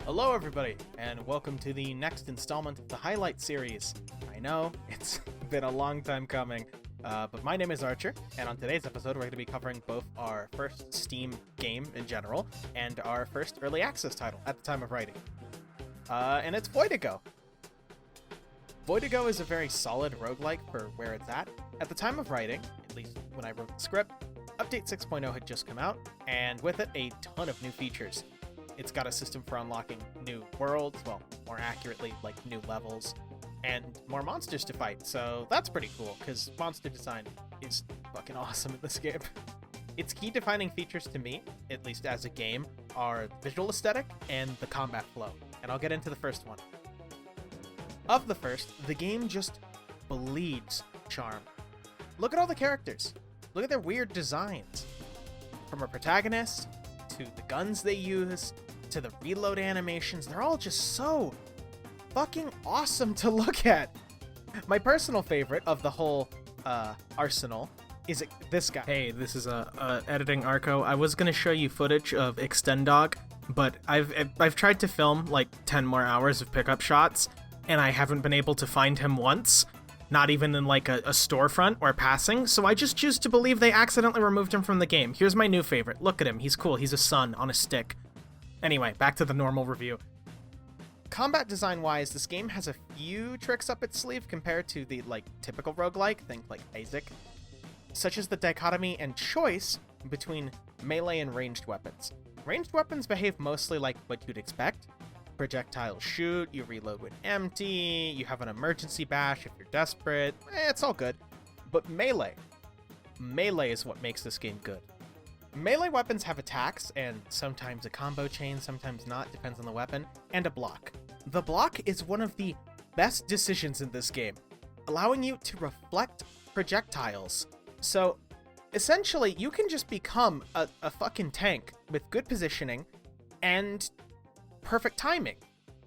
Hello everybody, and welcome to the next installment of the Highlight series. I know, it's been a long time coming, but my name is Archer, and on today's episode we're going to be covering both our first Steam game in general, and our first early access title at the time of writing. And it's Voidigo. Voidigo is a very solid roguelike for where it's at. At the time of writing, at least when I wrote the script, Update 6.0 had just come out, and with it, a ton of new features. It's got a system for unlocking new worlds, well, more accurately, like new levels, and more monsters to fight, so that's pretty cool, because monster design is fucking awesome in this game. Its key defining features to me, at least as a game, are the visual aesthetic and the combat flow, and I'll get into the first one. Of the first, the game just bleeds charm. Look at all the characters. Look at their weird designs. From a protagonist, to the guns they use, to the reload animations, they're all just so fucking awesome to look at. My personal favorite of the whole arsenal is this guy. Hey, this is editing Arco. I was gonna show you footage of Extendog, but I've tried to film like 10 more hours of pickup shots, and I haven't been able to find him once. Not even in like a storefront or passing, so I just choose to believe they accidentally removed him from the game. Here's my new favorite. Look at him. He's cool. He's a sun on a stick. Anyway, back to the normal review. Combat design-wise, this game has a few tricks up its sleeve compared to the typical roguelike, think like Isaac, such as the dichotomy and choice between melee and ranged weapons. Ranged weapons behave mostly like what you'd expect. Projectiles shoot, you reload when empty, you have an emergency bash if you're desperate, it's all good. But melee is what makes this game good. Melee weapons have attacks, and sometimes a combo chain, sometimes not, depends on the weapon, and a block. The block is one of the best decisions in this game, allowing you to reflect projectiles. So, essentially, you can just become a fucking tank with good positioning and perfect timing.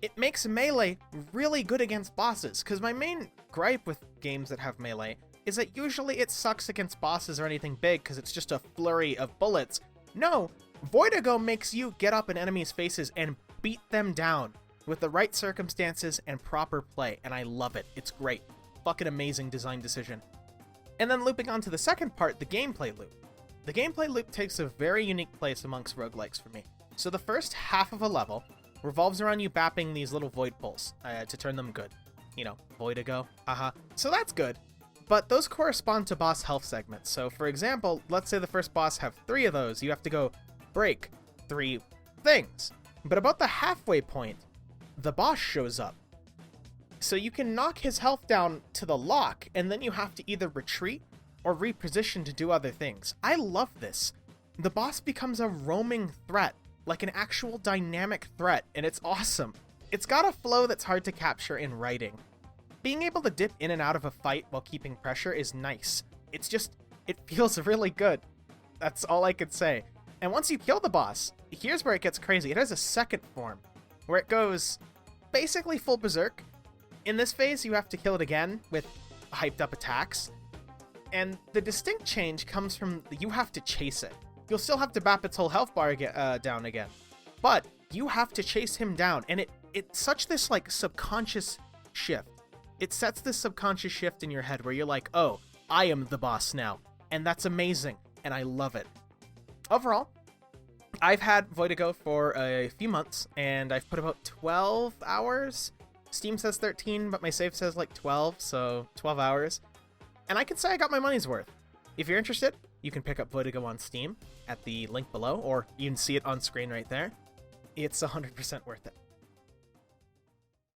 It makes melee really good against bosses, because my main gripe with games that have melee is that usually it sucks against bosses or anything big because it's just a flurry of bullets. No, Voidigo makes you get up in enemies' faces and beat them down with the right circumstances and proper play, and I love it. It's great. Fucking amazing design decision. And then looping on to the second part, the gameplay loop. The gameplay loop takes a very unique place amongst roguelikes for me. So the first half of a level revolves around you bapping these little void pulls to turn them good. You know, Voidigo, haha. So that's good. But those correspond to boss health segments. So for example, let's say the first boss have 3 of those. You have to go break 3 things. But about the halfway point, the boss shows up. So you can knock his health down to the lock, and then you have to either retreat or reposition to do other things. I love this. The boss becomes a roaming threat, like an actual dynamic threat, and it's awesome. It's got a flow that's hard to capture in writing. Being able to dip in and out of a fight while keeping pressure is nice. It feels really good. That's all I could say. And once you kill the boss, here's where it gets crazy. It has a second form, where it goes basically full berserk. In this phase, you have to kill it again with hyped up attacks. And the distinct change comes from you have to chase it. You'll still have to bap its whole health bar down again. But you have to chase him down, and it's such this subconscious shift. It sets this subconscious shift in your head where you're like, oh, I am the boss now. And that's amazing, and I love it. Overall, I've had Voidigo for a few months, and I've put about 12 hours. Steam says 13, but my save says 12, so 12 hours. And I can say I got my money's worth. If you're interested, you can pick up Voidigo on Steam at the link below, or you can see it on screen right there. It's 100% worth it.